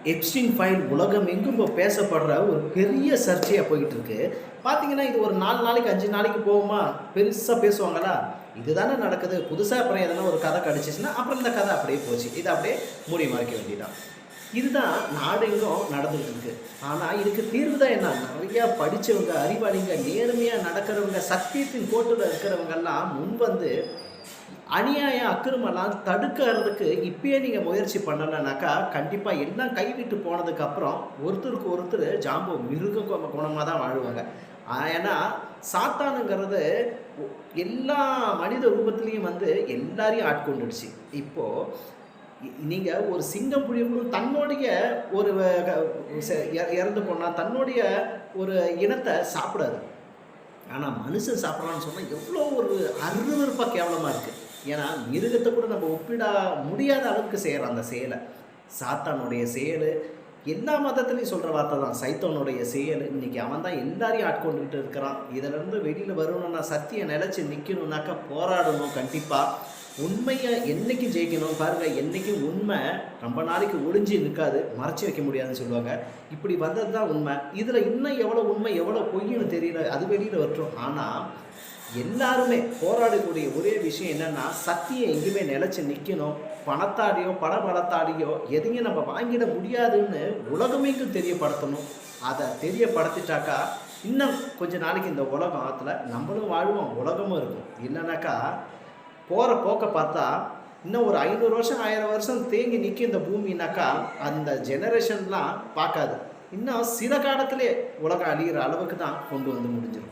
Epstein file உலகம் எங்கும் இப்போ பேசப்படுற ஒரு பெரிய சர்ச்சையாக போய்கிட்டு இருக்கு. பார்த்தீங்கன்னா, இது ஒரு 4 நாளைக்கு 5 நாளைக்கு போகுமா, பெருசா பேசுவாங்களா? இதுதானே நடக்குது. புதுசா அப்புறம் எதனா ஒரு கதை கடிச்சிச்சுன்னா, அப்புறம் இந்த கதை அப்படியே போச்சு. இத அப்படியே மூடி மறைக்க வேண்டியதுதான். இதுதான் நாடெங்கும் நடந்துகிட்டு இருக்கு. ஆனா, இதுக்கு தீர்வு தான் என்ன? நெறையா படிச்சவங்க, அறிவாளிங்க, நேர்மையா நடக்கிறவங்க, சத்தியத்தின் கோட்டுல இருக்கிறவங்கலாம் முன்வந்து அநியாயம், அக்கிரமம்லாம் தடுக்கிறதுக்கு இப்பயே நீங்க முயற்சி பண்ணலனாக்கா, கண்டிப்பா எல்லாம் கைவிட்டு போனதுக்கப்புறம், ஒருத்தருக்கு ஒருத்தர் ஜாம்பு மிருக குணமா தான் வாழுவாங்க. ஏன்னா, சாத்தானுங்கிறது ஒ எல்லா மனித ரூபத்திலயும் வந்து எல்லாரையும் ஆட்கொண்டுடுச்சு. இப்போ நீங்க ஒரு சிங்கம், புலிகளும் தன்னுடைய ஒரு க செ இறந்து போனா, தன்னுடைய ஒரு இனத்த சாப்பிடாது. ஆனா, மனுஷன் சாப்பிடுறான்னு சொன்னா, எவ்வளோ ஒரு அருவருப்பா கேவலமா இருக்கு. ஏன்னா, மிருகத்த கூட நம்ம ஒப்பிட முடியாத அளவுக்கு செய்றான் அந்த செயல. சாத்தானுடைய செயலு, எல்லா மதத்திலயும் சொல்ற வார்த்தை தான். சைத்தானுடைய செயலு, இன்னைக்கு அவன் தான் எல்லாரையும் ஆட்கொண்டுகிட்டு இருக்கிறான். இதிலிருந்து வெளியில வரணும்னா, சத்தியம் நிலைச்சு நிக்கணும்னாக்கா போராடணும் கண்டிப்பா. உண்மைய என்னைக்கும் ஜெயிக்கணும். பாருங்க, என்னைக்கும் உண்மை ரொம்ப நாளைக்கு ஒளிஞ்சு நிக்காது. மறைச்சு வைக்க முடியாதுன்னு சொல்லுவாங்க. இப்படி வந்தது தான் உண்மை. இதுல இன்னும் எவ்வளோ உண்மை, எவ்வளோ பொய்ன்னு தெரியல. அது வெளியில வரட்டும். ஆனா, எல்லாருமே போராடக்கூடிய ஒரே விஷயம் என்னன்னா, சத்தியம் எங்கேயுமே நிலைச்சு நிக்கணும். பணத்தாடியோ, பணபலத்தாடியோ எதையும் நம்ம வாங்கிட முடியாதுன்னு உலகமெங்கும் தெரியப்படுத்தணும். அத தெரியப்படுத்திட்டாக்கா, இன்னும் கொஞ்ச நாளைக்கு இந்த உலகத்துல நம்மளும் வாழ்வோம், உலகமும் இருக்கும். இல்லனாக்கா, போற போக்க பார்த்தா, இன்னும் ஒரு 500 வருஷம், 1000 வருஷம் தேங்கி நிக்கும் இந்த பூமினாக்கா, அந்த ஜெனரேஷன்லாம் பார்க்காது. இன்னும் சில காலத்திலே உலகம் அழியிற அளவுக்கு தான் கொண்டு வந்து முடிஞ்சிரும்.